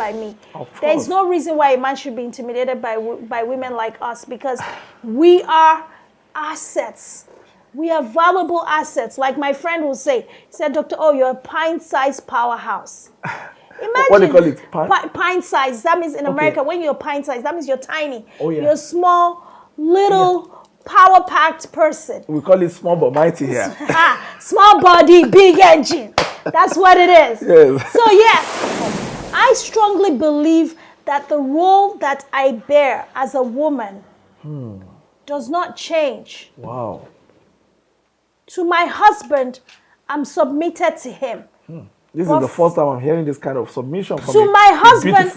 by me. There is no reason why a man should be intimidated by women like us, because we are assets. We are valuable assets. Like my friend will say, he said, Dr. O, you're a pint-sized powerhouse. Imagine, what do you call it? Pint size. That means in America, when you're pint size, that means you're tiny. Oh, yeah. You're a small, little, power-packed person. We call it small but mighty here. Small body, big engine. That's what it is. Yes. So yes, I strongly believe that the role that I bear as a woman does not change. Wow. To my husband, I'm submitted to him. This is the first time I'm hearing this kind of submission from to my husband.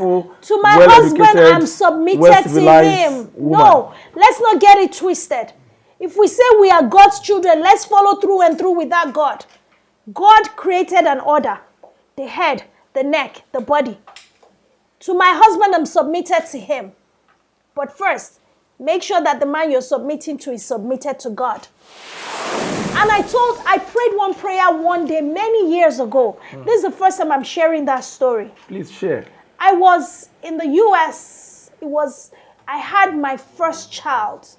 To my husband, I'm submitted to him. Woman. No, let's not get it twisted. If we say we are God's children, let's follow through and through with that God. God created an order: the head, the neck, the body. To my husband, I'm submitted to him. But first, make sure that the man you're submitting to is submitted to God. And I prayed one prayer one day many years ago. This is the first time I'm sharing that story. Please share. I was in the US. I had my first child.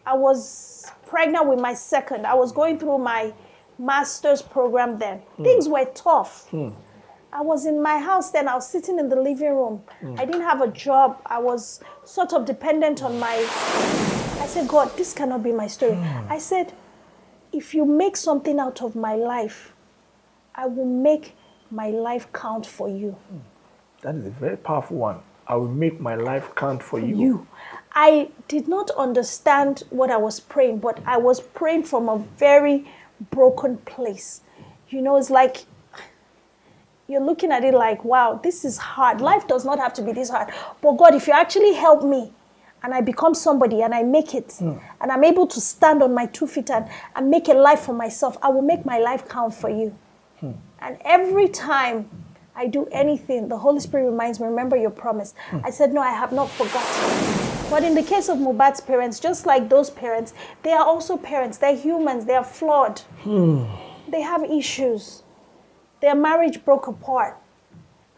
I was pregnant with my second. I was going through my master's program then. Things were tough. I was in my house then. I was sitting in the living room. I didn't have a job. I was sort of dependent on I said, God, this cannot be my story. I said, if you make something out of my life, I will make my life count for you. That is a very powerful one. I will make my life count for you. I did not understand what I was praying, but I was praying from a very broken place. You know, it's like you're looking at it like, wow, this is hard. Life does not have to be this hard. But God, if you actually help me, and I become somebody and I make it, and I'm able to stand on my 2 feet and make a life for myself, I will make my life count for you. And every time I do anything, the Holy Spirit reminds me, remember your promise. I said, no, I have not forgotten. But in the case of Mohbad's parents, just like those parents, they are also parents. They're humans. They are flawed. They have issues. Their marriage broke apart.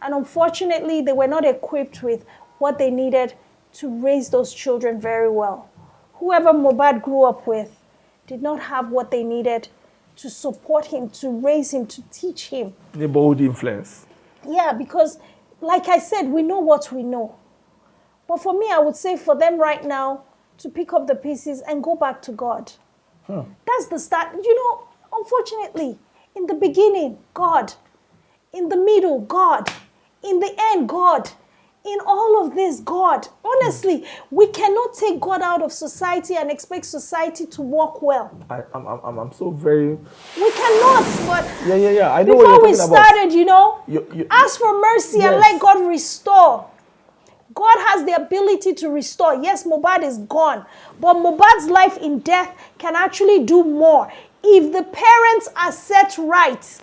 And unfortunately, they were not equipped with what they needed to raise those children very well. Whoever Mohbad grew up with did not have what they needed to support him, to raise him, to teach him. Neighborhood influence. Yeah, because like I said, we know what we know. But for me, I would say for them right now to pick up the pieces and go back to God. That's the start. You know, unfortunately, in the beginning, God. In the middle, God. In the end, God. In all of this, God. Honestly, we cannot take God out of society and expect society to work well. I'm so very... We cannot, but... Yeah. I know before what we you're started, you know, you ask for mercy and let God restore. God has the ability to restore. Yes, Mohbad is gone, but Mohbad's life in death can actually do more if the parents are set right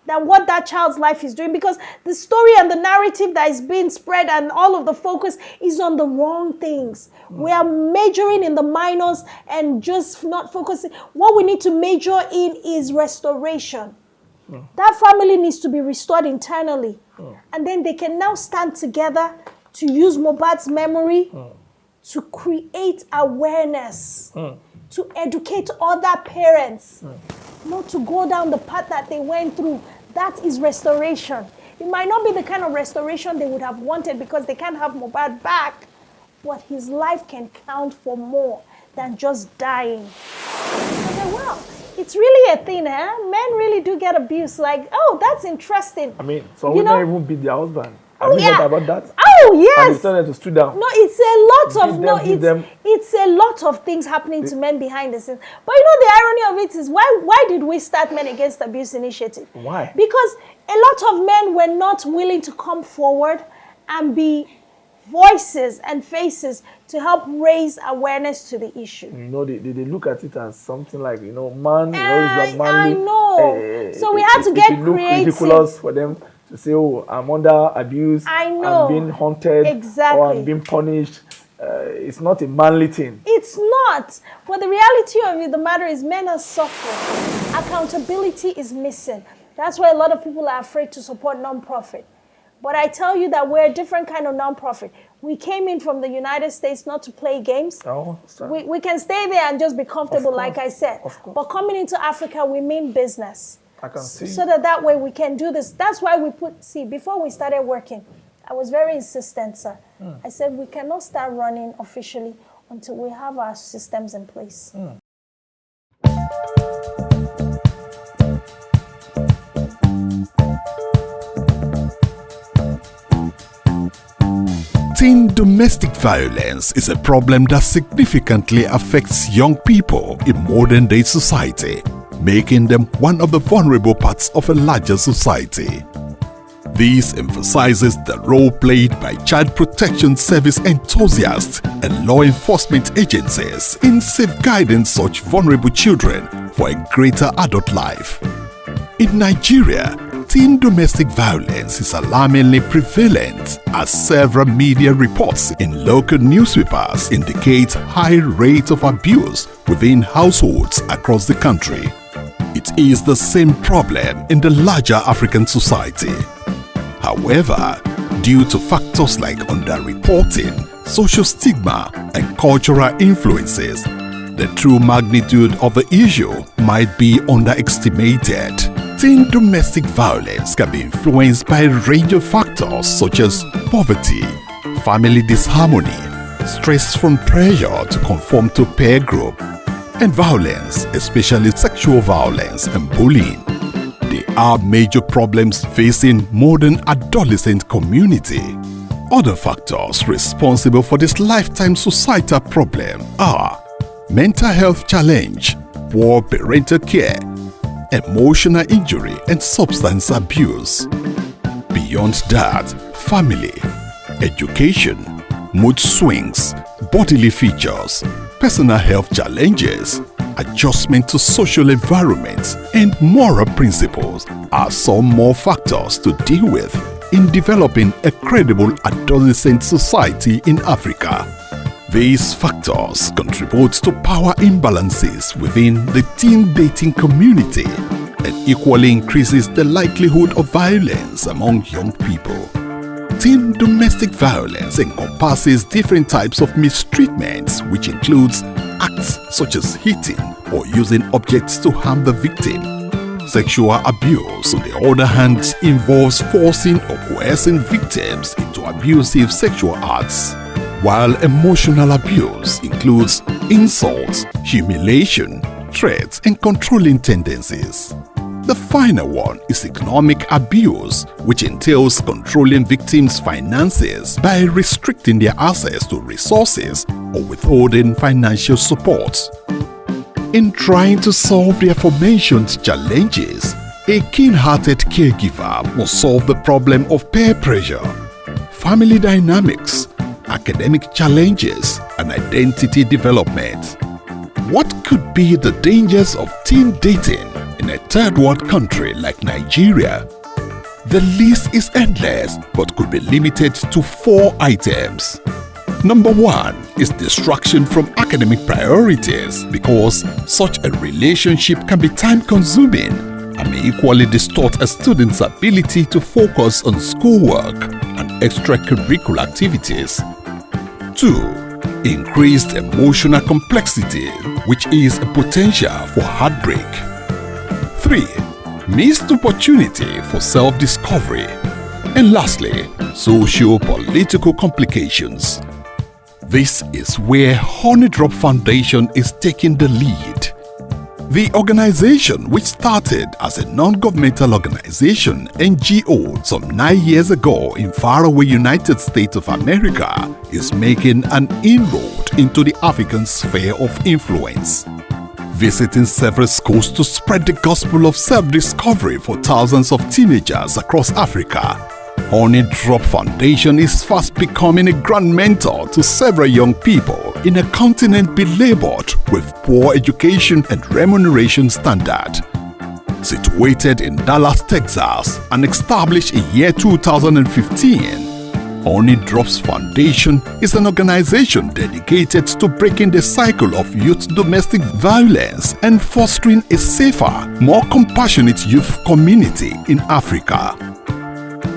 than what that child's life is doing, because the story and the narrative that is being spread and all of the focus is on the wrong things. We are majoring in the minors and just not focusing. What we need to major in is restoration. That family needs to be restored internally. And then they can now stand together to use Mohbad's memory to create awareness, to educate other parents, not to go down the path that they went through. That is restoration. It might not be the kind of restoration they would have wanted because they can't have Mohbad back, but his life can count for more than just dying. Okay, well, it's really a thing, eh? Men really do get abused. Like, oh, that's interesting. I mean, some women even beat their husband. Have you heard about that? Oh, yes. And they started to stood down. No, it's a lot of things happening to men behind the scenes. But you know, the irony of it is, why did we start Men Against Abuse initiative? Why? Because a lot of men were not willing to come forward and be voices and faces to help raise awareness to the issue. You know, they look at it as something like, you know, man, you know, it's like manly. I know. So we had to get creative. It look ridiculous for them to say, oh, I'm under abuse, I know. I'm being haunted, or I'm being punished. It's not a manly thing. It's not. But the reality of the matter is men are suffering. Accountability is missing. That's why a lot of people are afraid to support non-profit. But I tell you that we're a different kind of nonprofit. We came in from the United States not to play games. Oh, we can stay there and just be comfortable, like I said. But coming into Africa, we mean business. I can see. So that way we can do this. That's why we before we started working, I was very insistent, sir. I said we cannot start running officially until we have our systems in place. Teen domestic violence is a problem that significantly affects young people in modern-day society, making them one of the vulnerable parts of a larger society. This emphasizes the role played by child protection service enthusiasts and law enforcement agencies in safeguarding such vulnerable children for a greater adult life. In Nigeria, teen domestic violence is alarmingly prevalent, as several media reports in local newspapers indicate high rate of abuse within households across the country. It is the same problem in the larger African society. However, due to factors like underreporting, social stigma, and cultural influences, the true magnitude of the issue might be underestimated. Teen domestic violence can be influenced by a range of factors such as poverty, family disharmony, stress from pressure to conform to peer group, and violence, especially sexual violence and bullying. They are major problems facing modern adolescent community. Other factors responsible for this lifetime societal problem are mental health challenge, poor parental care, emotional injury, and substance abuse. Beyond that, family, education, mood swings, bodily features, personal health challenges, adjustment to social environments, and moral principles are some more factors to deal with in developing a credible adolescent society in Africa. These factors contribute to power imbalances within the teen dating community and equally increases the likelihood of violence among young people. Teen domestic violence encompasses different types of mistreatments, which includes acts such as hitting or using objects to harm the victim. Sexual abuse, on the other hand, involves forcing or coercing victims into abusive sexual acts, while emotional abuse includes insults, humiliation, threats, and controlling tendencies. The final one is economic abuse, which entails controlling victims' finances by restricting their access to resources or withholding financial support. In trying to solve the aforementioned challenges, a keen-hearted caregiver must solve the problem of peer pressure, family dynamics, academic challenges, and identity development. What could be the dangers of teen dating in a third world country like Nigeria? The list is endless but could be limited to 4 items. Number 1 is distraction from academic priorities, because such a relationship can be time-consuming and may equally distort a student's ability to focus on schoolwork and extracurricular activities. 2. Increased emotional complexity, which is a potential for heartbreak. 3. Missed opportunity for self-discovery. And lastly, socio-political complications. This is where Honeydrop Foundation is taking the lead. The organization, which started as a non-governmental organization (NGO) some 9 years ago in faraway United States of America, is making an inroad into the African sphere of influence. Visiting several schools to spread the gospel of self-discovery for thousands of teenagers across Africa, Honeydrop Foundation is fast becoming a grand mentor to several young people in a continent belabored with poor education and remuneration standard. Situated in Dallas, Texas, and established in year 2015, Honeydrop's Foundation is an organization dedicated to breaking the cycle of youth domestic violence and fostering a safer, more compassionate youth community in Africa.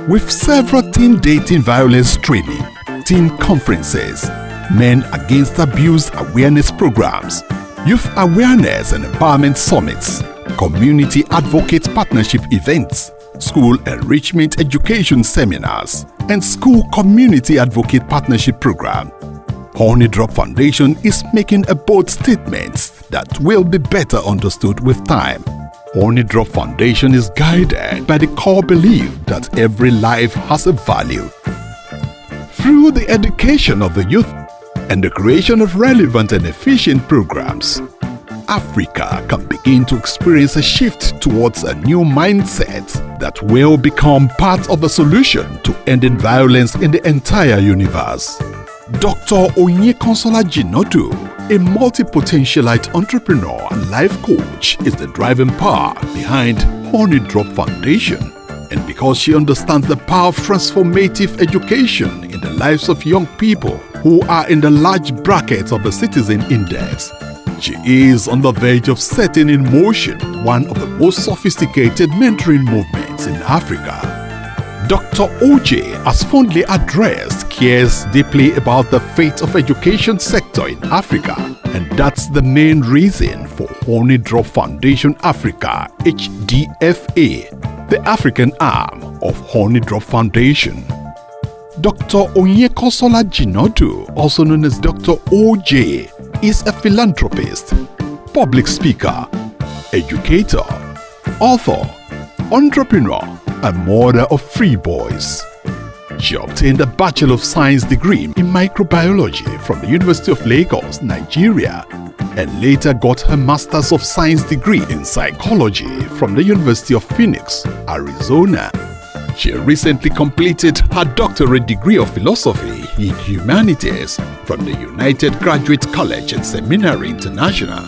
with several teen dating violence training, teen conferences, men against abuse awareness programs, youth awareness and empowerment summits, community advocate partnership events, school enrichment education seminars, and school community advocate partnership program. Honey Drop Foundation is making a bold statement that will be better understood with time. Honey Drop Foundation is guided by the core belief that every life has a value. Through the education of the youth and the creation of relevant and efficient programs, Africa can begin to experience a shift towards a new mindset that will become part of the solution to ending violence in the entire universe. Dr. Oyinkansola JINADU, a multi-potentialite entrepreneur and life coach, is the driving power behind Honey Drop Foundation. And because she understands the power of transformative education in the lives of young people who are in the large bracket of the Citizen Index, she is on the verge of setting in motion one of the most sophisticated mentoring movements in Africa. Dr. OJ has fondly addressed cares deeply about the fate of education sector in Africa, and that's the main reason for Honey Drop Foundation Africa HDFA, the African arm of Honey Drop Foundation. Dr. Oyinkansola JINADU, also known as Dr. OJ, is a philanthropist, public speaker, educator, author, entrepreneur, and mother of 3 boys. She obtained a Bachelor of Science degree in microbiology from the University of Lagos, Nigeria, and later got her Master's of Science degree in psychology from the University of Phoenix, Arizona. She recently completed her doctorate degree of philosophy in humanities from the United Graduate College and Seminary International.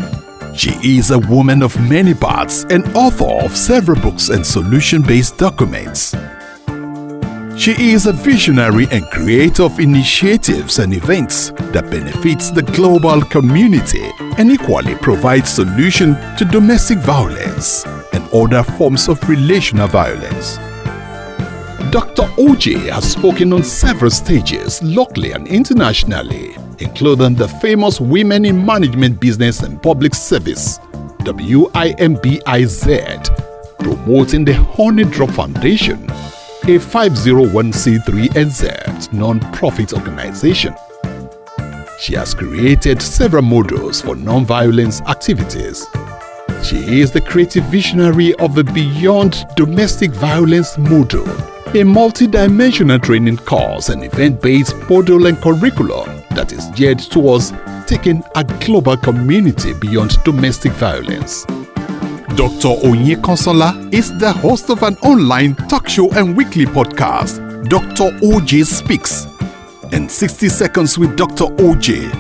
She is a woman of many parts and author of several books and solution-based documents. She is a visionary and creator of initiatives and events that benefits the global community and equally provides solutions to domestic violence and other forms of relational violence. Dr. OJ has spoken on several stages locally and internationally, including the famous Women in Management Business and Public Service WIMBIZ, promoting the Honey Drop Foundation, a 501c3NZ non-profit organization. She has created several models for non-violence activities. She is the creative visionary of the Beyond Domestic Violence model, a multi-dimensional training course and event-based model and curriculum that is geared towards taking a global community beyond domestic violence. Dr. Oyinkansola is the host of an online talk show and weekly podcast, Dr. OJ Speaks, and 60 Seconds with Dr. OJ.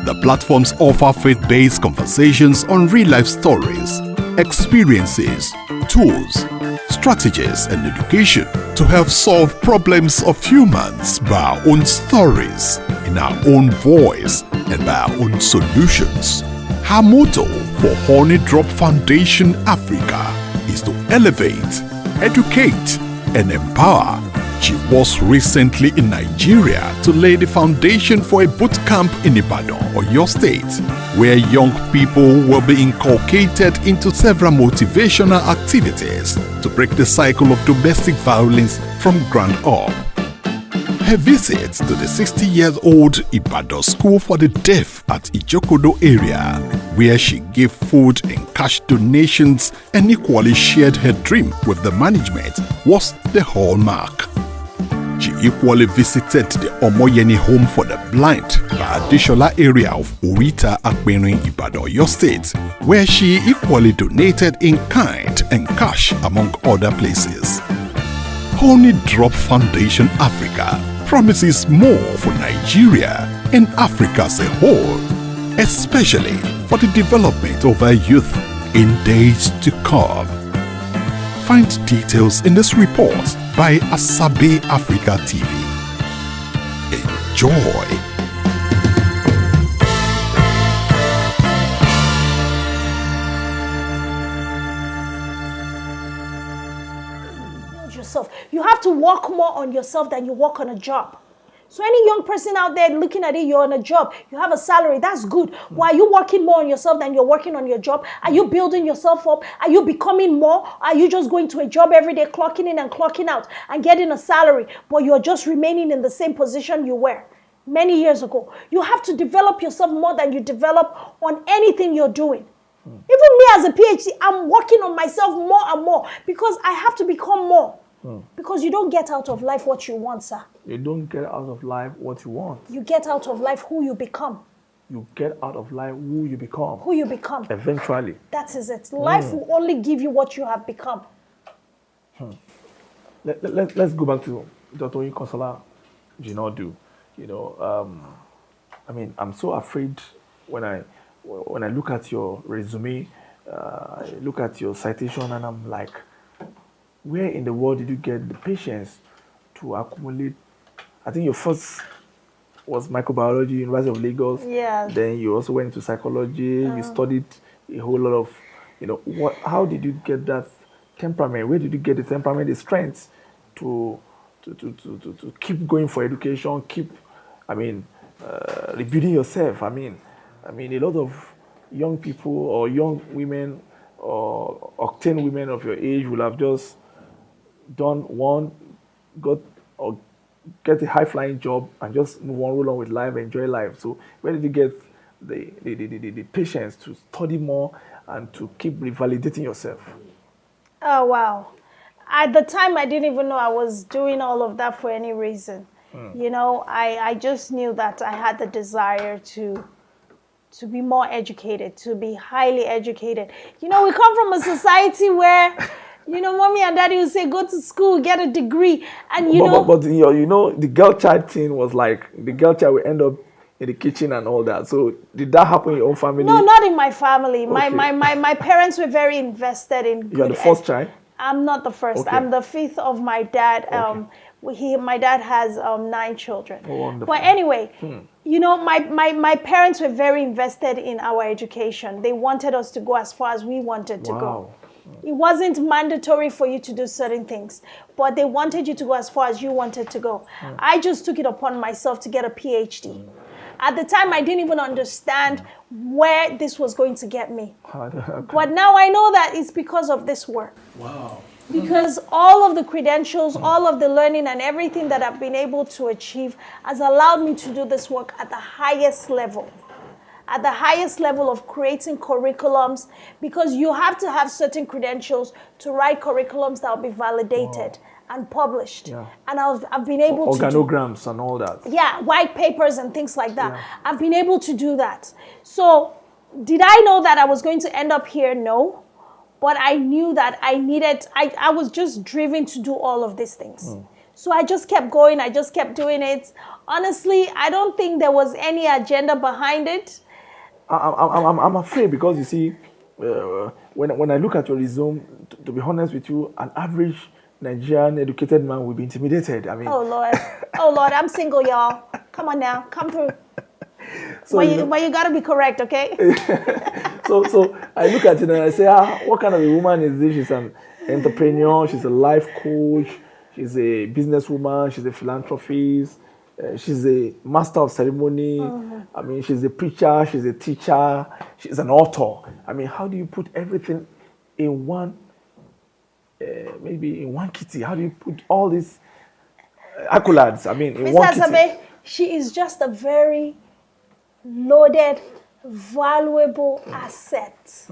The platforms offer faith-based conversations on real-life stories, experiences, tools, strategies, and education to help solve problems of humans by our own stories, in our own voice, and by our own solutions. Her motto for Honey Drop Foundation Africa is to elevate, educate, and empower. She was recently in Nigeria to lay the foundation for a boot camp in Ibadan, Oyo State, where young people will be inculcated into several motivational activities to break the cycle of domestic violence from ground up. Her visit to the 60-year-old Ibadan School for the Deaf at Ijokodo area, where she gave food and cash donations and equally shared her dream with the management, was the hallmark. She equally visited the Omoyeni Home for the Blind, the Adishola area of Urita Akpeni, Ibadan, Oyo State, where she equally donated in kind and cash among other places. Honey Drop Foundation Africa promises more for Nigeria and Africa as a whole, especially for the development of our youth in days to come. Find details in this report by Asabe Africa TV. Enjoy! yourself. You have to work more on yourself than you work on a job. So any young person out there looking at it, you're on a job, you have a salary, that's good. Why are you working more on yourself than you're working on your job? Are you building yourself up? Are you becoming more? Are you just going to a job every day, clocking in and clocking out and getting a salary, but you're just remaining in the same position you were many years ago? You have to develop yourself more than you develop on anything you're doing. Even me as a PhD, I'm working on myself more and more because I have to become more. Because you don't get out of life what you want, sir. You don't get out of life what you want. You get out of life who you become. You get out of life who you become. Who you become. Eventually. That is it. Life will only give you what you have become. Let's go back to Dr. Oyinkansola JINADU. You know, I mean, I'm so afraid when I look at your resume, I look at your citation, and I'm like, where in the world did you get the patience to accumulate? I think your first was microbiology, University of Lagos. Yeah. Then you also went into psychology. You studied a whole lot of, you know, how did you get that temperament? Where did you get the temperament, the strength to keep going for education, keep, rebuilding yourself? I mean, a lot of young people or young women or octane women of your age will have just get a high-flying job and just move on, roll on with life, enjoy life. So where did you get the patience to study more and to keep revalidating yourself? Oh, wow. At the time, I didn't even know I was doing all of that for any reason. You know, I just knew that I had the desire to be more educated, to be highly educated. You know, we come from a society where, you know, mommy and daddy would say, go to school, get a degree. And, but the girl child thing was like, the girl child will end up in the kitchen and all that. So did that happen in your own family? No, not in my family. Okay. My parents were very invested in good. You are the first child? I'm not the first. Okay. I'm the fifth of my dad. Okay. My dad has 9 children. Oh, wonderful. But anyway, you know, my parents were very invested in our education. They wanted us to go as far as we wanted to go. It wasn't mandatory for you to do certain things, but they wanted you to go as far as you wanted to go. I just took it upon myself to get a PhD. At the time, I didn't even understand where this was going to get me. Okay. But now I know that it's because of this work. Wow. Because all of the credentials, all of the learning and everything that I've been able to achieve has allowed me to do this work at the highest level. At the highest level of creating curriculums, because you have to have certain credentials to write curriculums that will be validated and published. Yeah. And I've been able to organograms and all that. Yeah, white papers and things like that. Yeah. I've been able to do that. So did I know that I was going to end up here? No. But I knew that I was just driven to do all of these things. So I just kept going. I just kept doing it. Honestly, I don't think there was any agenda behind it. I'm afraid because you see, when I look at your resume, to be honest with you, an average Nigerian educated man will be intimidated. I mean, oh Lord, I'm single, y'all. Come on now, come through. So but you gotta be correct, okay? so I look at it and I say, what kind of a woman is this? She's an entrepreneur. She's a life coach. She's a businesswoman. She's a philanthropist. She's a master of ceremony. I mean, she's a preacher. She's a teacher. She's an author. I mean, how do you put everything in one, maybe in one kitty? How do you put all these accolades? I mean, in Mr. one kitty. Asabe, she is just a very loaded, valuable asset.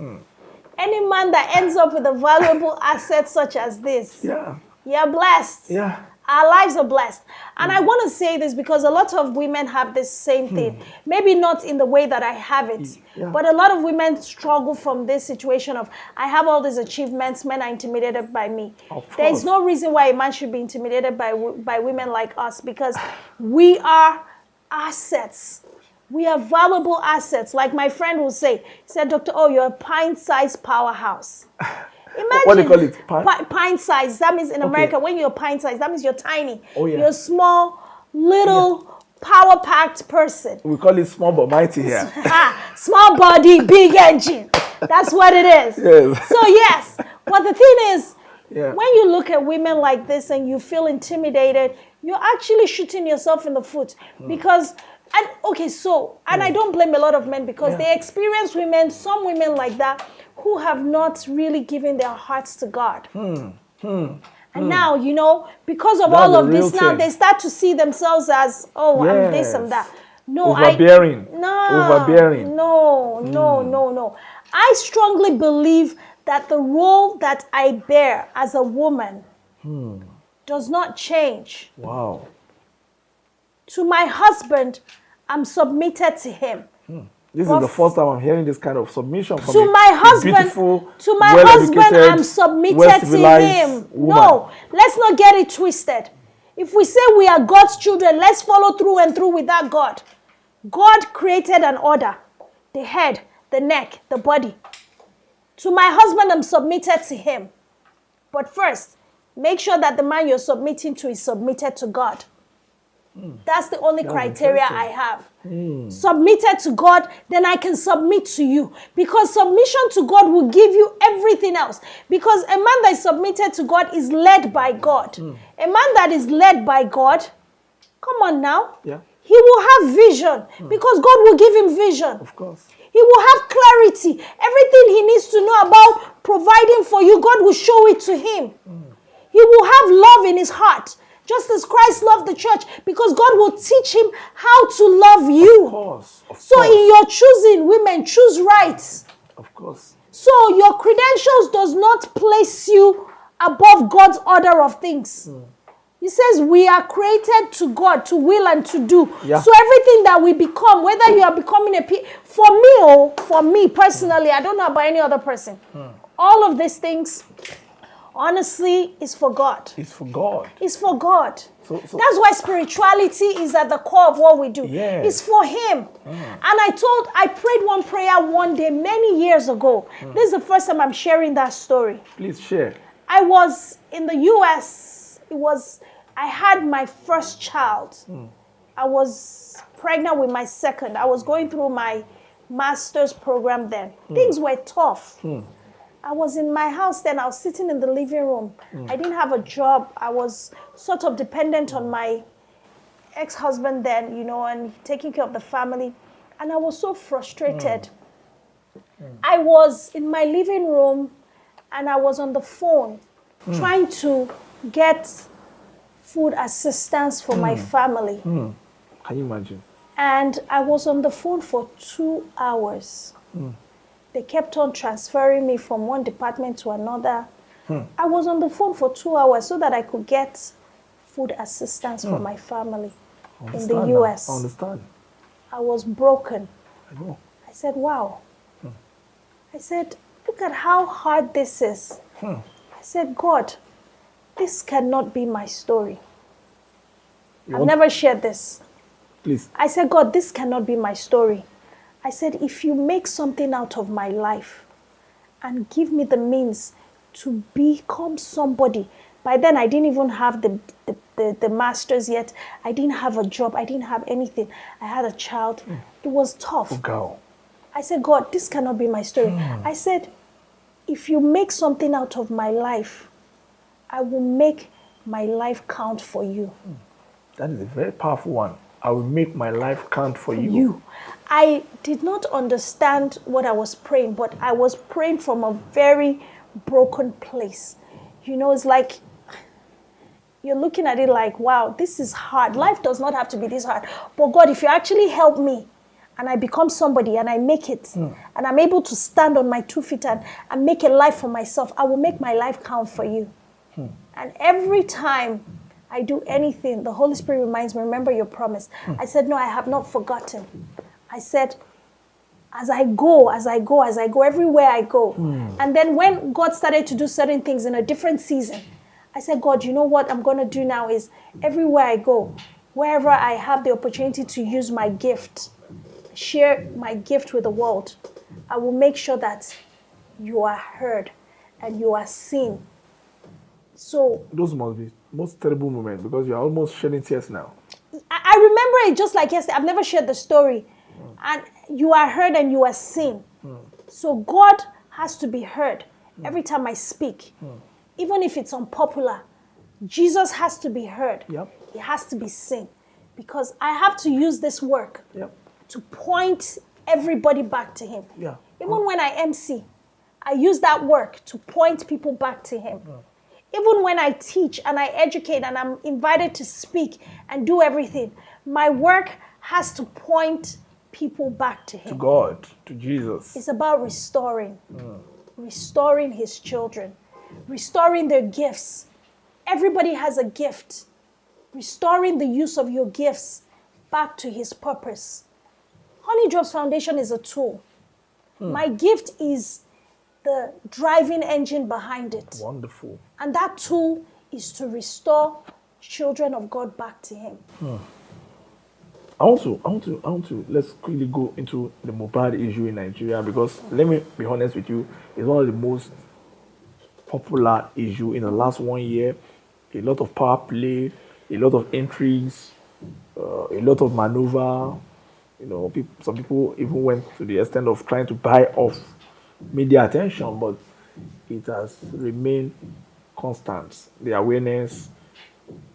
Any man that ends up with a valuable asset such as this, you're blessed. Yeah. Our lives are blessed. And I want to say this because a lot of women have this same thing. Maybe not in the way that I have it, but a lot of women struggle from this situation of, I have all these achievements, men are intimidated by me. There is no reason why a man should be intimidated by women like us, because we are assets. We are valuable assets. Like my friend will say, he said, Dr. O, you're a pint-sized powerhouse. Imagine, what do you call it? Pint size. That means in America, when you're pint size, that means you're tiny. Oh, yeah. You're a small, little, power-packed person. We call it small but mighty here. Small body, big engine. That's what it is. Yes. So yes, but the thing is, Yeah. When you look at women like this and you feel intimidated, you're actually shooting yourself in the foot. Because, and I don't blame a lot of men because they experience some women like that, who have not really given their hearts to God. And now, because of all of this now, they start to see themselves as, I'm this and that. No, overbearing. Overbearing. No. I strongly believe that the role that I bear as a woman does not change. Wow. To my husband, I'm submitted to him. This is the first time I'm hearing this kind of submission from my husband. I'm submitted to him. Woman. No, let's not get it twisted. If we say we are God's children, let's follow through and through with that God. God created an order: the head, the neck, the body. To my husband, I'm submitted to him. But first, make sure that the man you're submitting to is submitted to God. That's the only criteria I have. Submitted to God, then I can submit to you. Because submission to God will give you everything else. Because a man that is submitted to God is led by God. A man that is led by God, come on now. Yeah. He will have vision. Because God will give him vision. Of course. He will have clarity. Everything he needs to know about providing for you, God will show it to him. He will have love in his heart. Just as Christ loved the church, because God will teach him how to love you. Of course. In your choosing, women, choose right. Of course. So your credentials does not place you above God's order of things. He says we are created to God, to will and to do. Yeah. So everything that we become, whether you are becoming for me personally, I don't know about any other person. All of these things, honestly, is for God. It's for God. It's for God. So that's why spirituality is at the core of what we do. Yes. It's for him. And I prayed one prayer one day many years ago. This is the first time I'm sharing that story. Please share. I was in the US. I had my first child. I was pregnant with my second. I was going through my master's program then. Things were tough. I was in my house then. I was sitting in the living room. I didn't have a job. I was sort of dependent on my ex-husband then, and taking care of the family. And I was so frustrated. I was in my living room and I was on the phone trying to get food assistance for my family. Can you imagine? And I was on the phone for 2 hours. They kept on transferring me from one department to another. I was on the phone for 2 hours so that I could get food assistance for my family in the US. I understand. I was broken. I know. I said, wow. I said, look at how hard this is. I said, God, this cannot be my story. I've never shared this. Please. I said, God, this cannot be my story. I said, if you make something out of my life and give me the means to become somebody. By then, I didn't even have the master's yet. I didn't have a job. I didn't have anything. I had a child. It was tough. Oh, girl. I said, God, this cannot be my story. I said, if you make something out of my life, I will make my life count for you. That is a very powerful one. I will make my life count for you. I did not understand what I was praying, but I was praying from a very broken place. It's like you're looking at it like, wow, this is hard. Life does not have to be this hard. But God, if you actually help me and I become somebody and I make it and I'm able to stand on my 2 feet and make a life for myself, I will make my life count for you. And every time I do anything, the Holy Spirit reminds me, remember your promise. I said, no, I have not forgotten. I said, as I go, everywhere I go. And then when God started to do certain things in a different season, I said, God, you know what I'm going to do now is everywhere I go, wherever I have the opportunity to use my gift, share my gift with the world, I will make sure that you are heard and you are seen. So those must be most terrible moments because you're almost shedding tears now. I remember it just like yesterday. I've never shared the story. And you are heard and you are seen. So God has to be heard every time I speak. even if it's unpopular, Jesus has to be heard. Yep. It has to be seen. Because I have to use this work to point everybody back to him. Yeah. Even when I MC, I use that work to point people back to him. Even when I teach and I educate and I'm invited to speak and do everything, my work has to point people back to him. To God, to Jesus. It's about restoring. Restoring his children. Restoring their gifts. Everybody has a gift. Restoring the use of your gifts back to his purpose. Honey Drops Foundation is a tool. My gift is the driving engine behind it. Wonderful. And that tool is to restore children of God back to him. I want to, let's quickly go into the Mohbad issue in Nigeria, because let me be honest with you, it's one of the most popular issue in the last 1 year. A lot of power play, a lot of intrigues, a lot of maneuver. You know, some people even went to the extent of trying to buy off media attention, but it has remained constant. The awareness,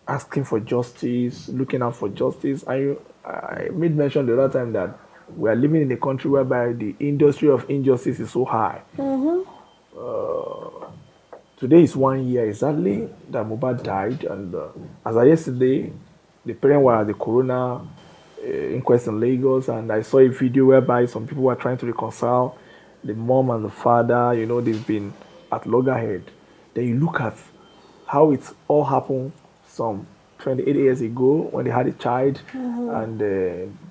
asking for justice, looking out for justice. I made mention the other time that we are living in a country whereby the industry of injustice is so high. Today is 1 year exactly that Mohbad died, and as of yesterday, the parents were at the coroner inquest in Lagos, and I saw a video whereby some people were trying to reconcile the mom and the father. You know, they've been at loggerhead. Then you look at how it all happened some 28 years ago when they had a child, and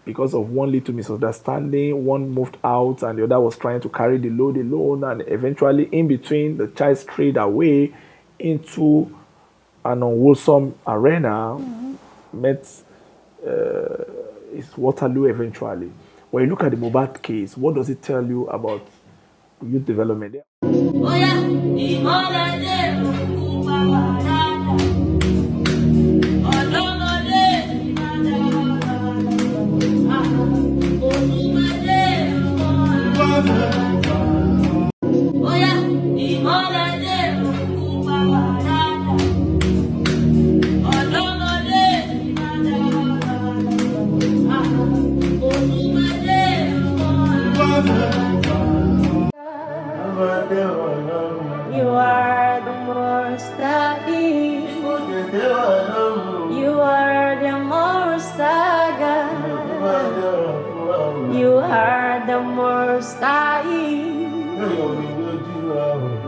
because of one little misunderstanding, one moved out and the other was trying to carry the load alone, and eventually in between the child strayed away into an unwholesome arena, met its Waterloo eventually. When you look at the Mohbad case, what does it tell you about youth development? You are the most happy. You are the most God. You are the most high.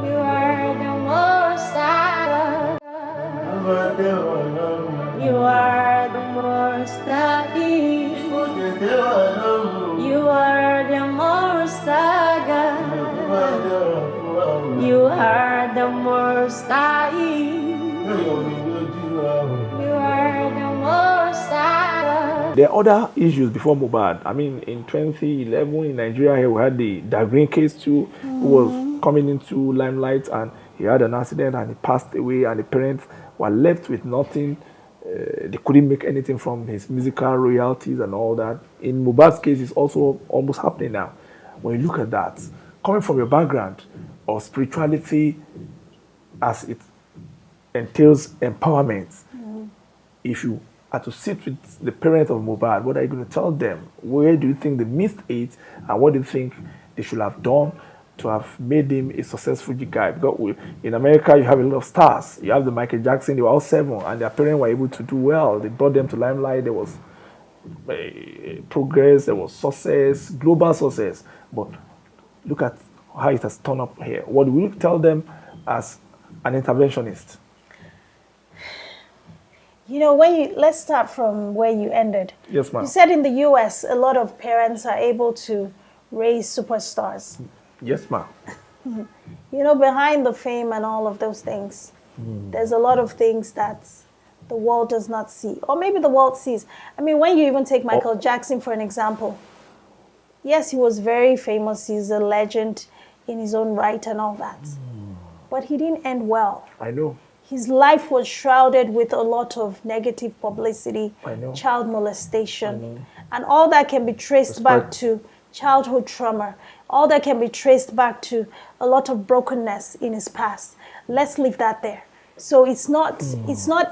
You are the most high. You are the most happy. You are the most God. You are the most high. You are the most high. There are other issues before Mohbad. I mean, in 2011 in Nigeria, here we had the Dagreen case too, who was coming into limelight, and he had an accident and he passed away, and the parents were left with nothing. They couldn't make anything from his musical royalties and all that. In Mohbad's case, it's also almost happening now. When you look at that, coming from your background of spirituality as it entails empowerment, if you are to sit with the parents of Mohbad, what are you going to tell them? Where do you think they missed it, and what do you think they should have done to have made him a successful guy? Because in America, you have a lot of stars. You have the Michael Jackson, they were all 7, and their parents were able to do well. They brought them to limelight. There was progress, there was success, global success. But look at how it has turned up here. What do we tell them as an interventionist? You know, let's start from where you ended. Yes, ma'am. You said in the US, a lot of parents are able to raise superstars. Yes, ma'am. You know, behind the fame and all of those things, there's a lot of things that the world does not see. Or maybe the world sees. I mean, when you even take Michael Jackson for an example, yes, he was very famous. He's a legend in his own right and all that. But he didn't end well. I know. His life was shrouded with a lot of negative publicity, I know. child molestation, and all that can be traced back to childhood trauma. all that can be traced back to a lot of brokenness in his past. Let's leave that there. So it's not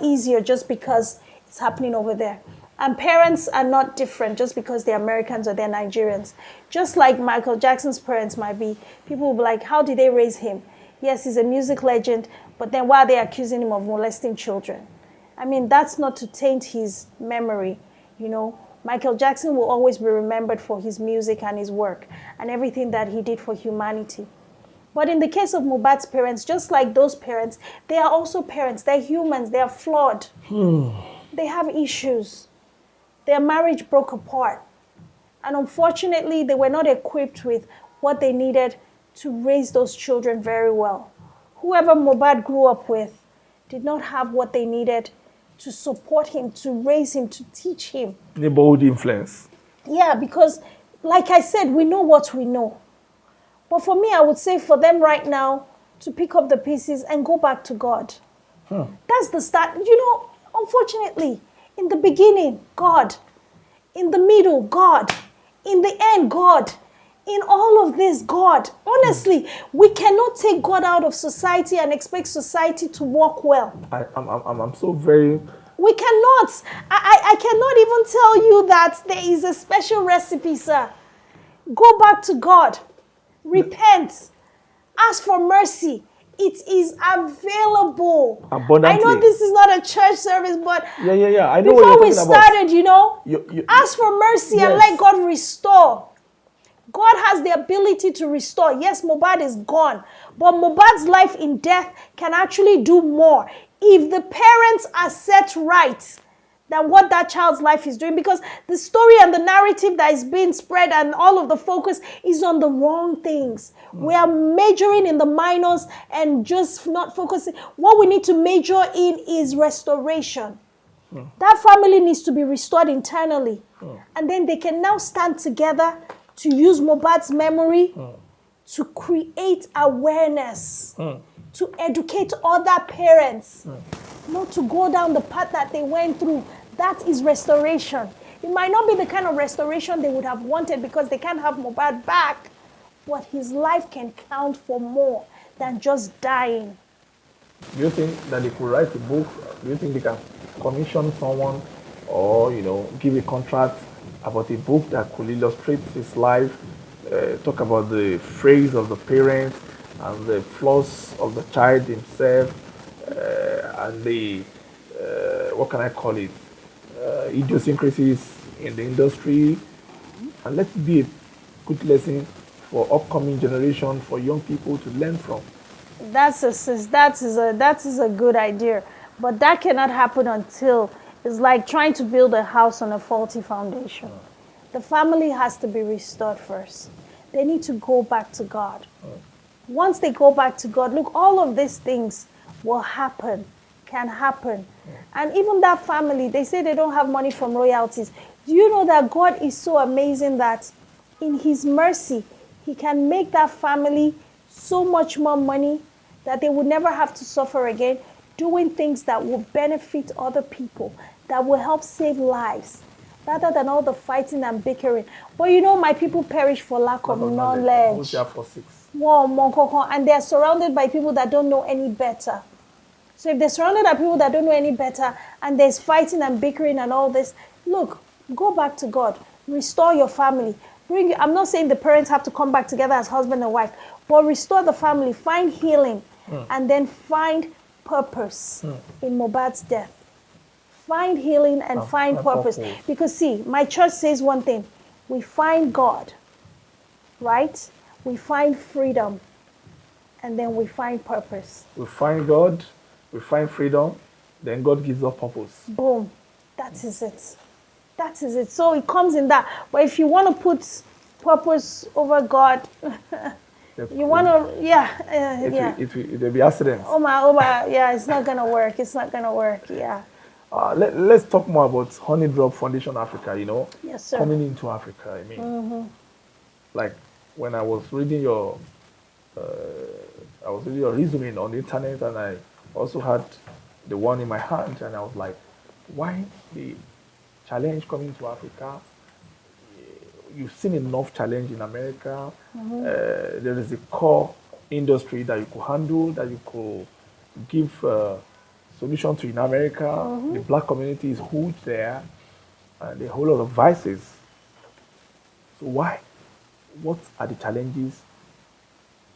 easier just because it's happening over there. And parents are not different just because they're Americans or they're Nigerians. Just like Michael Jackson's parents might be, people will be like, how did they raise him? Yes, he's a music legend, but then why are they accusing him of molesting children? I mean, that's not to taint his memory, you know. Michael Jackson will always be remembered for his music and his work and everything that he did for humanity. But in the case of Mohbad's parents, just like those parents, they are also parents. They're humans. They are flawed. They have issues. Their marriage broke apart. And unfortunately, they were not equipped with what they needed to raise those children very well. Whoever Mohbad grew up with did not have what they needed to support him, to raise him, to teach him. Neighborhood influence. Yeah, because like I said, we know what we know. But for me, I would say for them right now to pick up the pieces and go back to God. That's the start. You know, unfortunately, in the beginning, God. In the middle, God. In the end, God. In all of this, God. Honestly, we cannot take God out of society and expect society to work well. I'm so very... We cannot. I cannot even tell you that there is a special recipe, sir. Go back to God. Repent. Ask for mercy. It is available. Abundantly. I know this is not a church service, but Yeah. I know before what we you're talking started, you know, You- ask for mercy and Yes. let God restore. God has the ability to restore. Yes, Mohbad is gone, but Mohbad's life in death can actually do more if the parents are set right than what that child's life is doing, because the story and the narrative that is being spread and all of the focus is on the wrong things. We are majoring in the minors and just not focusing. What we need to major in is restoration. That family needs to be restored internally. And then they can now stand together to use Mohbad's memory to create awareness, to educate other parents, not to go down the path that they went through. That is restoration. It might not be the kind of restoration they would have wanted because they can't have Mohbad back, but his life can count for more than just dying. Do you think that they could write a book? Do you think they can commission someone or, you know, give a contract about a book that could illustrate his life, talk about the phrase of the parents and the flaws of the child himself, and the, what can I call it, idiosyncrasies in the industry, and let it be a good lesson for upcoming generation, for young people to learn from. That is a good idea, but that cannot happen until it's like trying to build a house on a faulty foundation. The family has to be restored first. They need to go back to God. Once they go back to God, look, all of these things will happen, can happen. And even that family, they say they don't have money from royalties. Do you know that God is so amazing that in his mercy, he can make that family so much more money that they would never have to suffer again, doing things that will benefit other people, that will help save lives, rather than all the fighting and bickering. But you know, my people perish for lack of knowledge. Hosea 4:6. And they're surrounded by people that don't know any better. So if they're surrounded by people that don't know any better, and there's fighting and bickering and all this, look, go back to God. Restore your family. I'm not saying the parents have to come back together as husband and wife, but restore the family, find healing, and then find purpose in Mohbad's death. Find healing and find purpose. Because see, my church says one thing. We find God, right? We find freedom, and then we find purpose. We find God, we find freedom, then God gives us purpose. Boom. That is it. That is it. So it comes in that. But if you want to put purpose over God, you want to, It will be accidents. Oh my, yeah, it's not going to work. It's not going to work, yeah. Let's talk more about Honey Drop Foundation Africa, you know. Yes, sir. Coming into Africa, I mean. Like, when I was reading your resume on the internet, and I also had the one in my hand, and I was like, why the challenge coming to Africa? you've seen enough challenge in America. There is a core industry that you could handle, that you could give solution to in America. The black community is huge there, and a whole lot of vices. So why? What are the challenges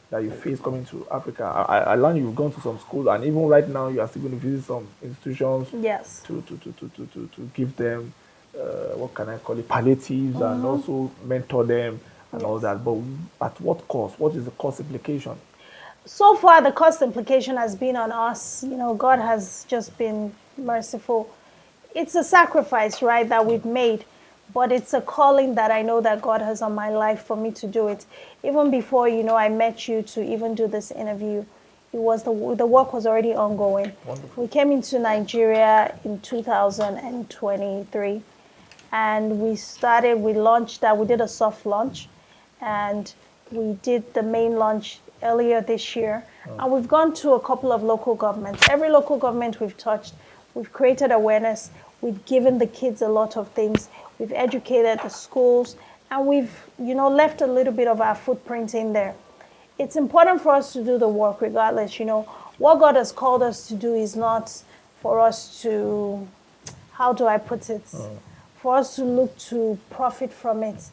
that you face coming to Africa? I learned you've gone to some schools, and even right now you are still going to visit some institutions Yes. to give them what can I call it, palliatives, and also mentor them and all that. But at what cost? What is the cost implication? So far, the cost implication has been on us. You know, God has just been merciful. It's a sacrifice, right, that we've made, but it's a calling that I know that God has on my life for me to do it. Even before, you know, I met you to even do this interview, it was the work was already ongoing. Wonderful. We came into Nigeria in 2023, and we launched that. We did a soft launch, and we did the main launch earlier this year. And we've gone to a couple of local governments. Every local government we've touched, we've created awareness, we've given the kids a lot of things, we've educated the schools, and we've, you know, left a little bit of our footprint in there. It's important for us to do the work regardless. You know, what God has called us to do is not for us to, how do I put it? For us to look to profit from it.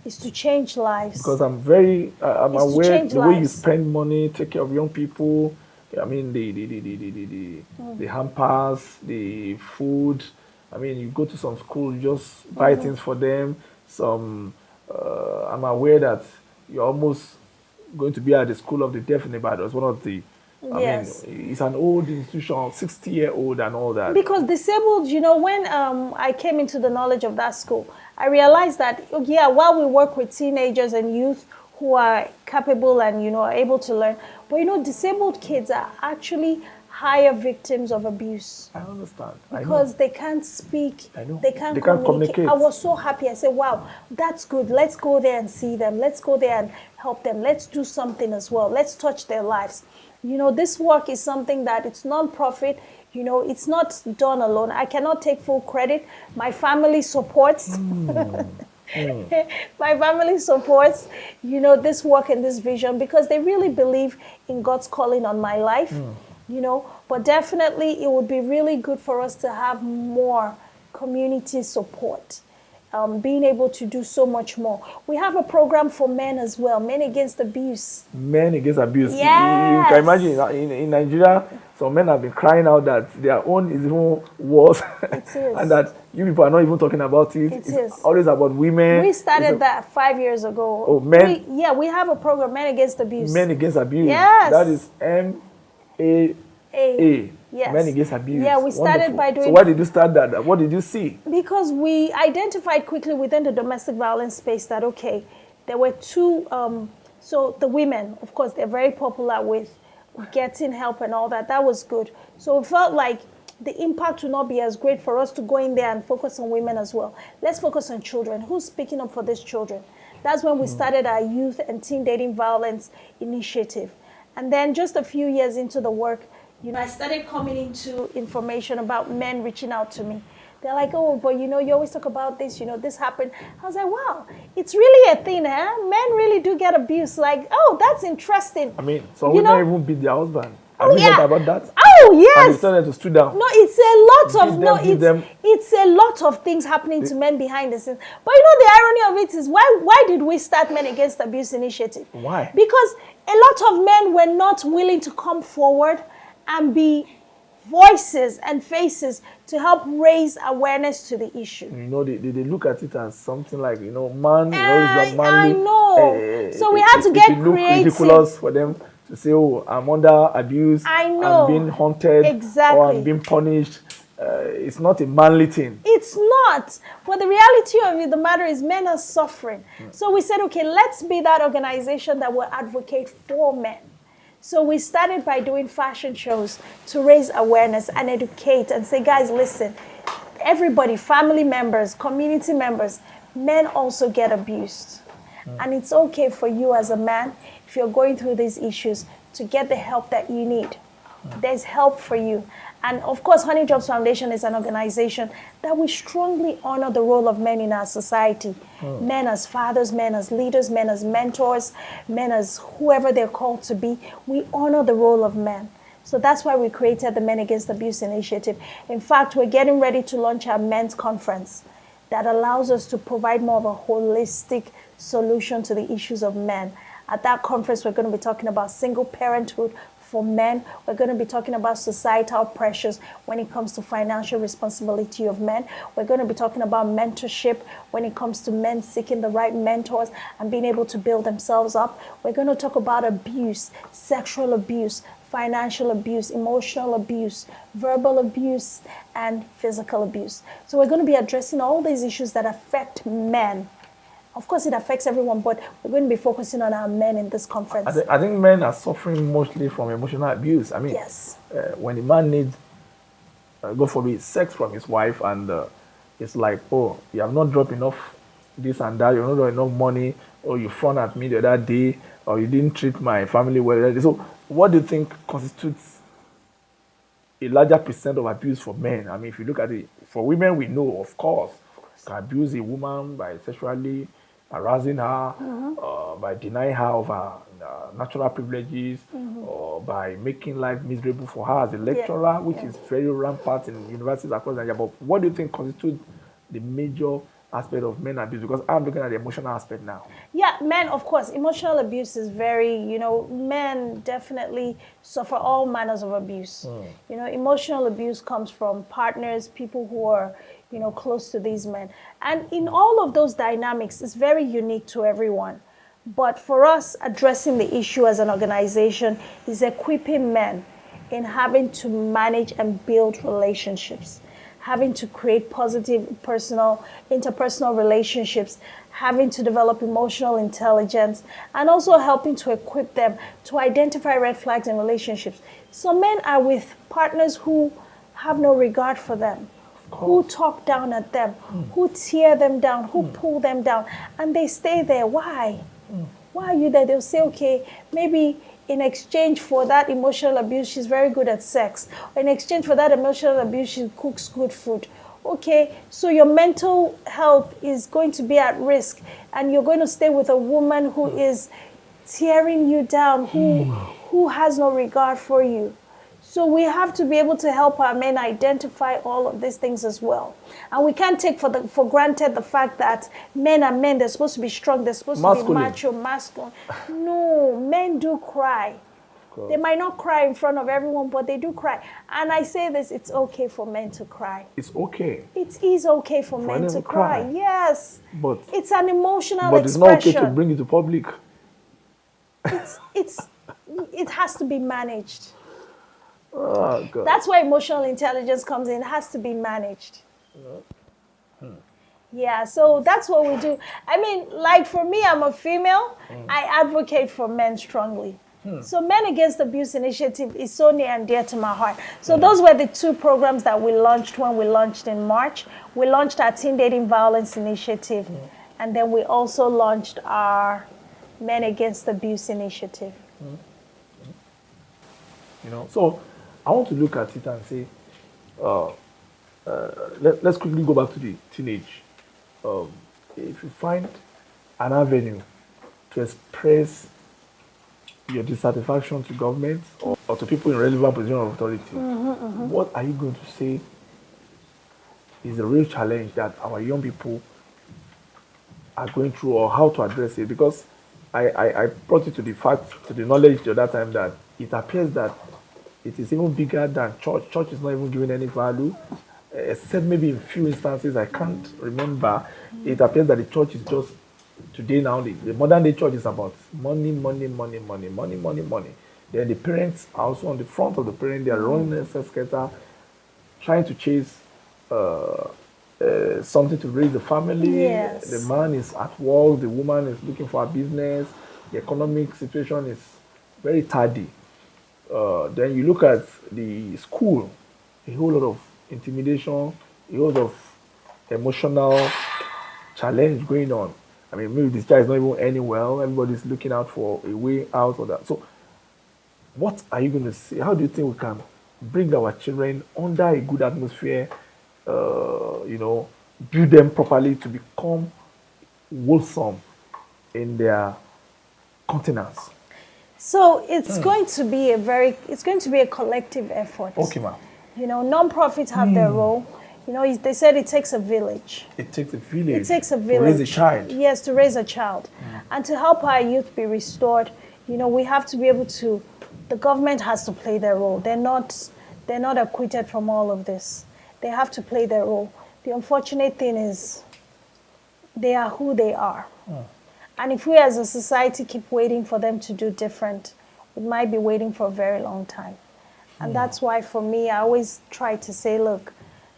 Is to change lives. Because I'm aware the way you lives. spend money, take care of young people. I mean, the hampers, the food. I mean, you go to some school, you just buy things for them. I'm aware that you're almost going to be at the School of the Deaf in Ibadan. It's one of the, Yes. I mean, it's an old institution, 60-year-old and all that. Because disabled, you know, when I came into the knowledge of that school, I realized that, yeah, while we work with teenagers and youth who are capable and, you know, are able to learn, but, you know, disabled kids are actually higher victims of abuse. I understand. Because they can't speak, I know. they can't They can't communicate. communicate. I was so happy. I said, wow, that's good. Let's go there and see them. Let's go there and help them. Let's do something as well. Let's touch their lives. You know, this work is something that it's non-profit. You know, it's not done alone. I cannot take full credit. My family supports. My family supports, you know, this work and this vision because they really believe in God's calling on my life. You know, but definitely it would be really good for us to have more community support, being able to do so much more. We have a program for men as well, Men Against Abuse. Men against abuse. Yes. You can imagine in Nigeria, some men have been crying out that their own is even worse. It is. And that you people are not even talking about it. It It's is. always about women. We started that 5 years ago. Oh, men? We have a program, Men Against Abuse. Men against abuse. Yes. That is MAA. Yes. Men against abuse. Yeah, we started Wonderful. by doing. So why did you start that? What did you see? Because we identified quickly within the domestic violence space that, okay, there were two, so the women, of course, they're very popular with getting help and all that. That was good. So we felt like the impact would not be as great for us to go in there and focus on women as well. Let's focus on children. Who's speaking up for these children? That's when we started our youth and teen dating violence initiative. And then just a few years into the work, you know, I started coming into information about men reaching out to me. They're like, oh, but you know, you always talk about this, you know, this happened. I was like, wow, it's really a thing, huh? Men really do get abused. Like, oh, that's interesting. I mean, some You women know? even beat their husband. Oh, Have you yeah. heard about that? Oh, And yes. they started to stood down. No, it's a lot of Give them- it's a lot of things happening to men behind the scenes. But you know the irony of it is why did we start Men Against Abuse initiative? Why? Because a lot of men were not willing to come forward and be voices and faces to help raise awareness to the issue. You know, they look at it as something like, you know, man, you know, it's not manly. I know. So we had to get it look creative. ridiculous for them to say, oh, I'm under abuse. I know. I'm being haunted. Exactly. Or I'm being punished. It's not a manly thing. It's not. But the reality of the matter is men are suffering. So we said, okay, let's be that organization that will advocate for men. So we started by doing fashion shows to raise awareness and educate and say, guys, listen, everybody, family members, community members, men also get abused. And it's okay for you as a man, if you're going through these issues, to get the help that you need. There's help for you. And of course, Honey Drops Foundation is an organization that we strongly honor the role of men in our society. Men as fathers, men as leaders, men as mentors, men as whoever they're called to be. We honor the role of men. So that's why we created the Men Against Abuse Initiative. In fact, we're getting ready to launch our men's conference that allows us to provide more of a holistic solution to the issues of men. At that conference, we're going to be talking about single parenthood for men. We're going to be talking about societal pressures when it comes to financial responsibility of men. We're going to be talking about mentorship when it comes to men seeking the right mentors and being able to build themselves up. We're going to talk about abuse, sexual abuse, financial abuse, emotional abuse, verbal abuse, and physical abuse. So we're going to be addressing all these issues that affect men. Of course, it affects everyone, but we're going to be focusing on our men in this conference. I think men are suffering mostly from emotional abuse. I mean, yes. When a man needs, God forbid, sex from his wife, and it's like, oh, you have not dropped enough this and that, you have not dropped enough money, or you frowned at me the other day, or you didn't treat my family well. So what do you think constitutes a larger percent of abuse for men? I mean, if you look at it, for women, we know, of course, can abuse a woman by sexually harassing her, by denying her of her natural privileges, or by making life miserable for her as a lecturer, which is very rampant in universities across Nigeria. But what do you think constitutes the major aspect of men abuse? Because I'm looking at the emotional aspect now. Yeah, men, of course, emotional abuse is very, men definitely suffer all manners of abuse. Emotional abuse comes from partners, people who are, close to these men. And in all of those dynamics, it's very unique to everyone. But for us, addressing the issue as an organization is equipping men in having to manage and build relationships, having to create positive interpersonal relationships, having to develop emotional intelligence, and also helping to equip them to identify red flags in relationships. So men are with partners who have no regard for them, who talk down at them, who tear them down, who pull them down, and they stay there. Why? Why are you there? They'll say, okay, maybe in exchange for that emotional abuse, she's very good at sex. Or in exchange for that emotional abuse, she cooks good food. Okay, so your mental health is going to be at risk, and you're going to stay with a woman who is tearing you down, who has no regard for you. So we have to be able to help our men identify all of these things as well. And we can't take for granted the fact that men are men, they're supposed to be strong, they're supposed to be macho, masculine. No, men do cry. They might not cry in front of everyone, but they do cry. And I say this, it's okay for men to cry. It's okay. It is okay for men to cry. Yes. But it's an emotional But expression. It's not okay to bring it to public. It has to be managed. Oh, God. That's where emotional intelligence comes in. It has to be managed. Yeah, so that's what we do. I mean, like for me, I'm a female. I advocate for men strongly. So Men Against Abuse Initiative is so near and dear to my heart. So those were the two programs that we launched when we launched in March. We launched our Teen Dating Violence Initiative. And then we also launched our Men Against Abuse Initiative. So I want to look at it and say, let's quickly go back to the teenage. If you find an avenue to express your dissatisfaction to government or to people in relevant position of authority, what are you going to say is the real challenge that our young people are going through, or how to address it? Because I brought it to the knowledge at that time that it appears that it is even bigger than church. Church is not even giving any value, except maybe in few instances, I can't remember. It appears that the church is just, today now, the modern day church is about money. Then the parents are also on the front of the parent, they are running a skater, trying to chase something to raise the family. Yes. The man is at work, the woman is looking for a business, the economic situation is very tardy. Then you look at the school, a whole lot of intimidation, a whole lot of emotional challenge going on. I mean, maybe this child is not even earning well, everybody's looking out for a way out of that. So what are you going to say? How do you think we can bring our children under a good atmosphere, build them properly to become wholesome in their continence? So it's going to be a collective effort. Okay, ma'am. Non-profits have their role. They said it takes a village. It takes a village. It takes a to village. raise a child. Yes, to raise a child. And to help our youth be restored, we have to be able to, the government has to play their role. They're not acquitted from all of this. They have to play their role. The unfortunate thing is they are who they are. And if we as a society keep waiting for them to do different, we might be waiting for a very long time. And that's why for me, I always try to say, look,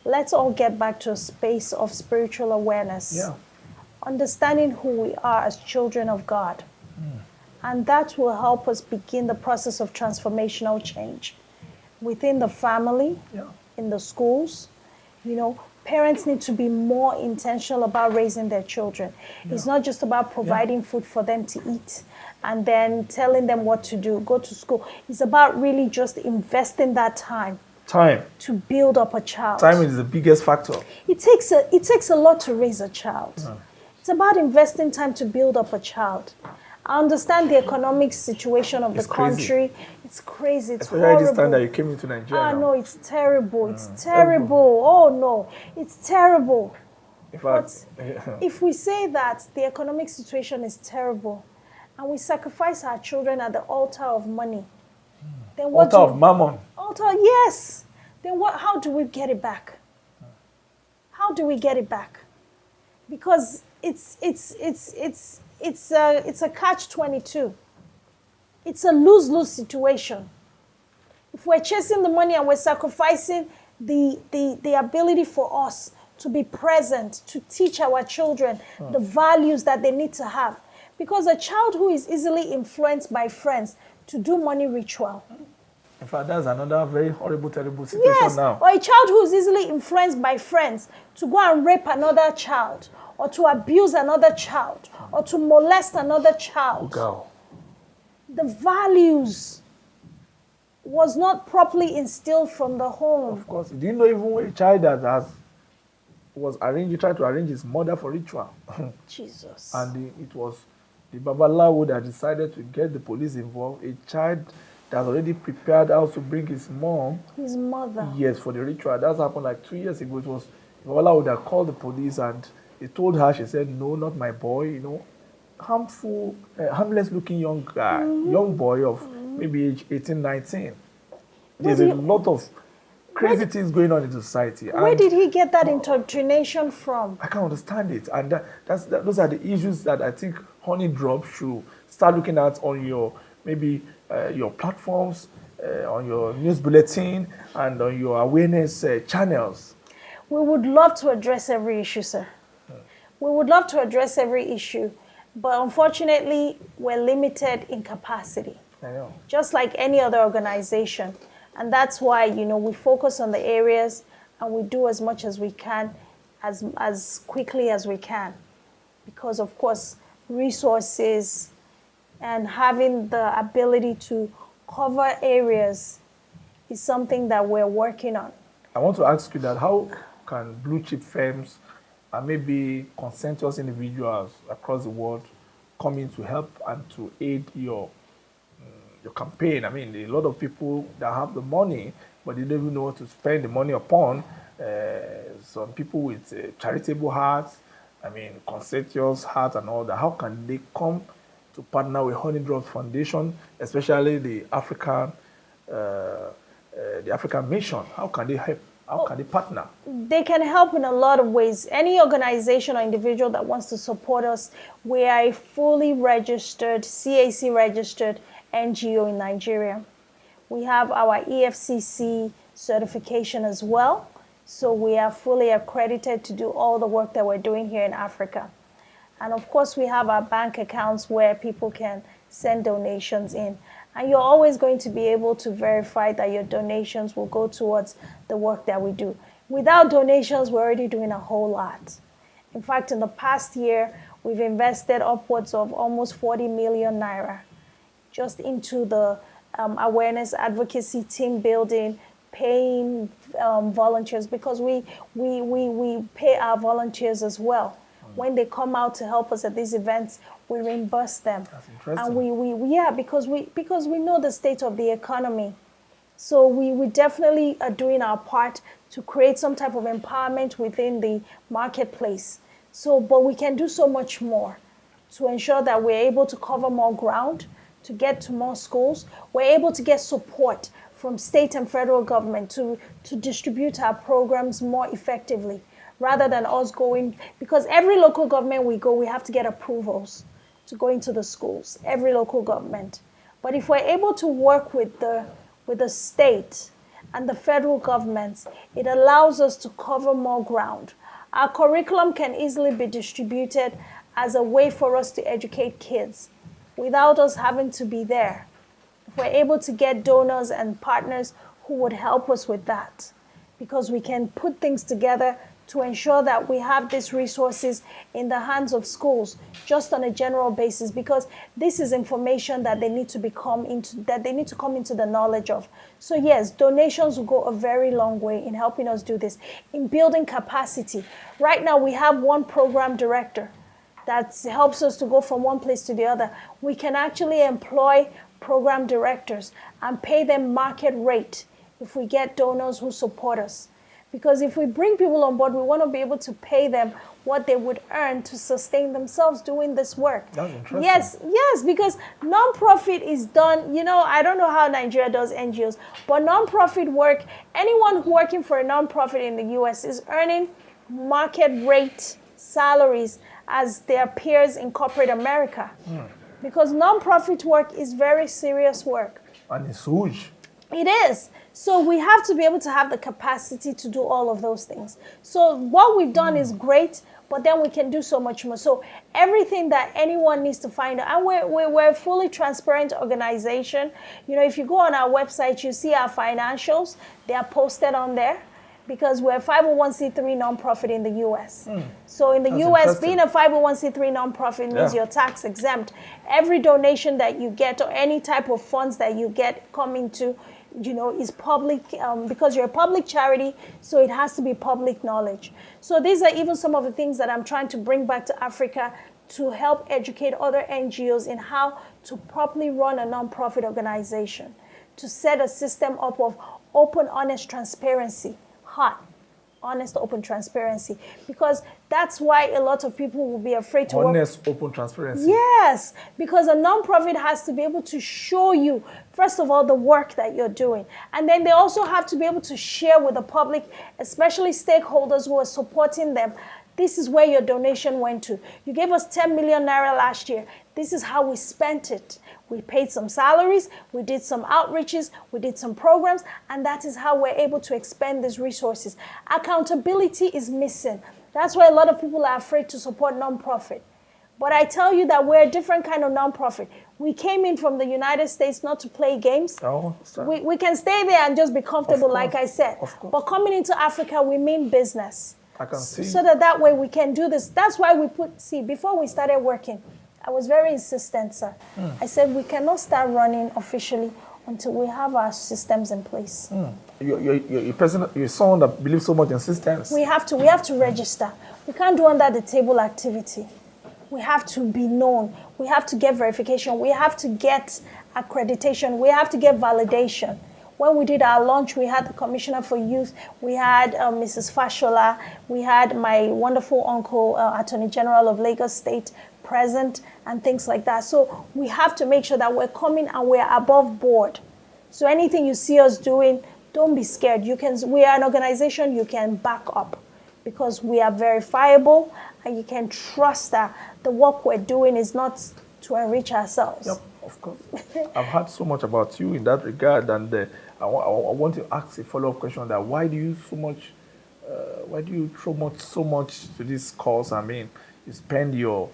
let's all get back to a space of spiritual awareness. Yeah. Understanding who we are as children of God. And that will help us begin the process of transformational change within the family, in the schools. Parents need to be more intentional about raising their children. It's not just about providing food for them to eat and then telling them what to do, go to school. It's about really just investing that time to build up a child. Time is the biggest factor. It takes a lot to raise a child. It's about investing time to build up a child. I understand the economic situation of the country. It's crazy. It's Especially horrible. this time that you came into Nigeria. No, it's terrible. It's terrible. Oh no, it's terrible. In fact, If we say that the economic situation is terrible, and we sacrifice our children at the altar of money, then what? Altar of mammon. Altar, yes. Then what? How do we get it back? How do we get it back? Because it's a catch-22. It's a lose-lose situation. If we're chasing the money and we're sacrificing the ability for us to be present, to teach our children the values that they need to have. Because a child who is easily influenced by friends to do money ritual. In fact, that's another very horrible, terrible situation now. Or a child who is easily influenced by friends to go and rape another child, or to abuse another child, or to molest another child. Girl. The values was not properly instilled from the home. Of course. Do you know even a child that tried to arrange his mother for ritual? Jesus. And it was the Babalawo that decided to get the police involved. A child that's already prepared how to bring his mother. Yes, for the ritual. That happened like 2 years ago. It was the Babalawo that called the police and they told her, she said, no, not my boy, harmful, harmless looking young guy, young boy of maybe age 18, 19. There's a lot of crazy things going on in society. Where did he get that indoctrination from? I can't understand it. And those are the issues that I think Honey Drop should start looking at on your, maybe your platforms, on your news bulletin, and on your awareness channels. We would love to address every issue, sir. We would love to address every issue, but unfortunately, we're limited in capacity. I know. Just like any other organization. And that's why, we focus on the areas and we do as much as we can, as quickly as we can. Because, of course, resources and having the ability to cover areas is something that we're working on. I want to ask you that how can blue chip firms and maybe consensus individuals across the world come in to help and to aid your campaign? I mean, a lot of people that have the money, but they don't even know what to spend the money upon. Some people with charitable hearts, consensus hearts and all that. How can they come to partner with Honey Drops Foundation, especially the African mission? How can they help? How can they partner? They can help in a lot of ways. Any organization or individual that wants to support us, we are a fully registered, CAC registered NGO in Nigeria. We have our EFCC certification as well. So we are fully accredited to do all the work that we're doing here in Africa. And of course, we have our bank accounts where people can send donations in. And you're always going to be able to verify that your donations will go towards the work that we do. Without donations, we're already doing a whole lot. In fact, in the past year, we've invested upwards of almost 40 million naira just into the awareness, advocacy, team building, paying volunteers, because we pay our volunteers as well. When they come out to help us at these events, we reimburse them. That's interesting. And because we know the state of the economy. So we definitely are doing our part to create some type of empowerment within the marketplace. So, but we can do so much more to ensure that we're able to cover more ground, to get to more schools. We're able to get support from state and federal government to distribute our programs more effectively, rather than us going, because every local government we go, we have to get approvals to go into the schools, every local government. But if we're able to work with the state and the federal governments, it allows us to cover more ground. Our curriculum can easily be distributed as a way for us to educate kids without us having to be there. If we're able to get donors and partners who would help us with that, because we can put things together to ensure that we have these resources in the hands of schools just on a general basis, because this is information that they need to come into the knowledge of. So yes, donations will go a very long way in helping us do this, in building capacity. Right now we have one program director that helps us to go from one place to the other. We can actually employ program directors and pay them market rate if we get donors who support us. Because if we bring people on board, we want to be able to pay them what they would earn to sustain themselves doing this work. That's interesting. Yes, because nonprofit is done, I don't know how Nigeria does NGOs, but nonprofit work, anyone working for a nonprofit in the US is earning market rate salaries as their peers in corporate America. Because nonprofit work is very serious work. And it's huge. It is. So we have to be able to have the capacity to do all of those things. So what we've done is great, but then we can do so much more. So everything that anyone needs to find out, and we're a fully transparent organization. If you go on our website, you see our financials. They are posted on there, because we're a 501c3 nonprofit in the US. So in the US, being a 501c3 nonprofit means you're tax exempt. Every donation that you get or any type of funds that you get coming to, is public, because you're a public charity, so it has to be public knowledge. So these are even some of the things that I'm trying to bring back to Africa to help educate other NGOs in how to properly run a nonprofit organization, to set a system up of open, honest transparency. Honest, open transparency, because that's why a lot of people will be afraid to Honest, open transparency. Yes, because a nonprofit has to be able to show you, first of all, the work that you're doing. And then they also have to be able to share with the public, especially stakeholders who are supporting them. This is where your donation went to. You gave us 10 million naira last year. This is how we spent it. We paid some salaries, we did some outreaches, we did some programs, and that is how we're able to expend these resources. Accountability is missing. That's why a lot of people are afraid to support nonprofit. But I tell you that we're a different kind of nonprofit. We came in from the United States not to play games. Oh, we can stay there and just be comfortable, like I said. Of course. But coming into Africa, we mean business. I can see. So that way we can do this. That's why before we started working, I was very insistent, sir. I said we cannot start running officially until we have our systems in place. You're president. You're someone that believes so much in systems. We have to register. We can't do under the table activity. We have to be known. We have to get verification. We have to get accreditation. We have to get validation. When we did our launch, we had the Commissioner for Youth, we had Mrs. Fashola, we had my wonderful uncle, Attorney General of Lagos State present, and things like that. So we have to make sure that we're coming and we're above board. So anything you see us doing, don't be scared. We are an organization you can back up, because we are verifiable, and you can trust that the work we're doing is not to enrich ourselves. Yep, of course. I've heard so much about you in that regard, and I want to ask a follow-up question: that why do you throw so much to this cause? I mean, you spend your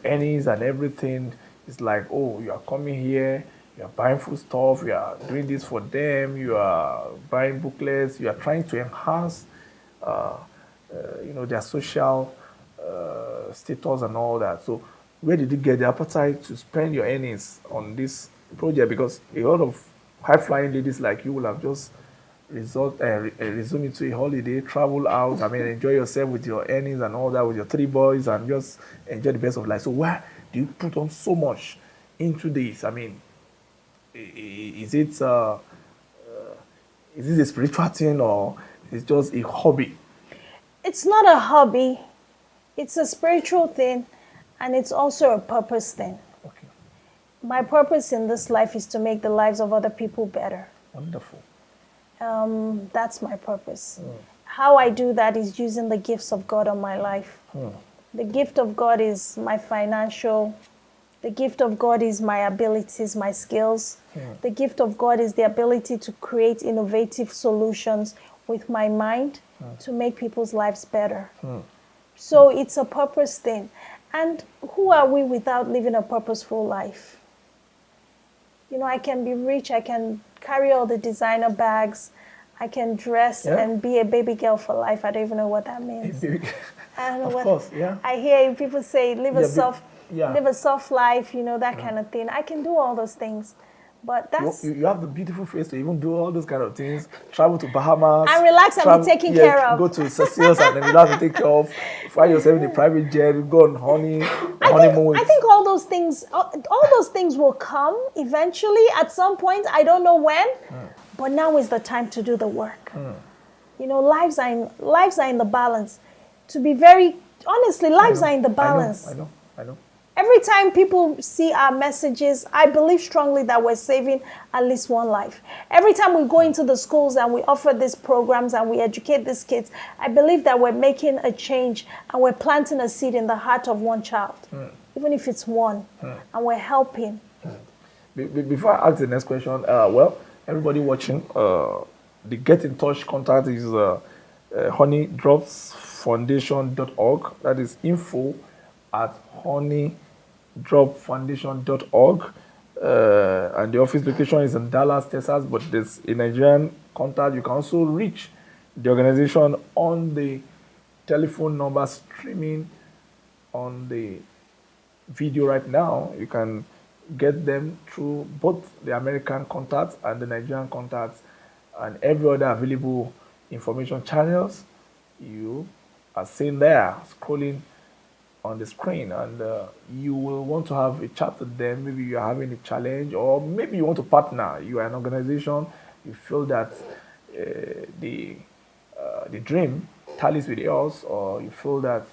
earnings and everything. It's like, oh, you are coming here, you are buying food stuff, you are doing this for them, you are buying booklets, you are trying to enhance, their social status and all that. So, where did you get the appetite to spend your earnings on this project, because a lot of high-flying ladies like you will have just resume into a holiday, travel out, I mean, enjoy yourself with your earnings and all that, with your 3 boys, and just enjoy the best of life. So why do you put on so much into this? I mean, is it is this a spiritual thing, or is it just a hobby? It's not a hobby. It's a spiritual thing, and it's also a purpose thing. Okay, My purpose in this life is to make the lives of other people better. wonderful. That's my purpose. How I do that is using the gifts of God on my life. The gift of God is my financial. The gift of God is my abilities, my skills. The gift of God is the ability to create innovative solutions with my mind to make people's lives better. So it's a purpose thing. And who are we without living a purposeful life? You know, I can be rich, I can carry all the designer bags, I can dress and be a baby girl for life. I don't even know what that means. I don't know Of what. course, yeah. I hear people say live a Yeah. live a soft life, you know, that kind of thing. I can do all those things, but that's You have the beautiful face to even do all those kind of things. Travel to Bahamas. and relax and be taken care of. Go to Seychelles and then you have to take care of. Fly yourself in a private jet. Go on honeymoon. I think all those things will come eventually at some point. I don't know when, but now is the time to do the work. You know, lives are in the balance. To be very honestly, lives are in the balance. I know. Every time people see our messages, I believe strongly that we're saving at least one life. Every time we go into the schools and we offer these programs and we educate these kids, I believe that we're making a change and we're planting a seed in the heart of one child, even if it's one, and we're helping. Before I ask the next question, well, everybody watching, the Get in Touch contact is honeydropsfoundation.org. That is info@honeydropfoundation.org. And the office location is in Dallas, Texas, but there's a Nigerian contact. You can also reach the organization on the telephone number streaming on the video right now. You can get them through both the American contacts and the Nigerian contacts and every other available information channels you are seeing there, scrolling on the screen, and you will want to have a chat with them. Maybe you are having a challenge, or maybe you want to partner. You are an organization, you feel that the dream tallies with yours, or you feel that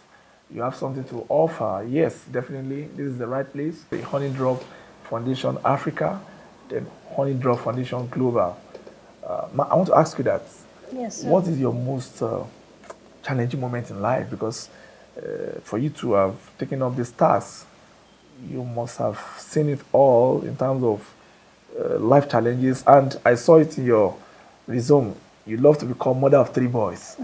you have something to offer. Yes, definitely, this is the right place. The Honey Drop Foundation Africa, then Honey Drop Foundation Global. I want to ask you that. Yes, sir. What is your most challenging moment in life? Because for you to have taken up this task, you must have seen it all in terms of life challenges. And I saw it in your resume. You love to become mother of 3 boys.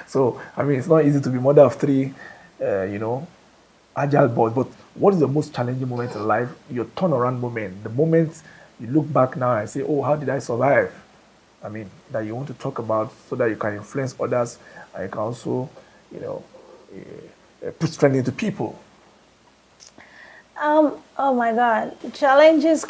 So, I mean, it's not easy to be mother of 3, agile boys. But what is the most challenging moment in life? Your turnaround moment, the moment you look back now and say, oh, how did I survive? I mean, that you want to talk about so that you can influence others and you can also, put strength into people. Oh my God, challenges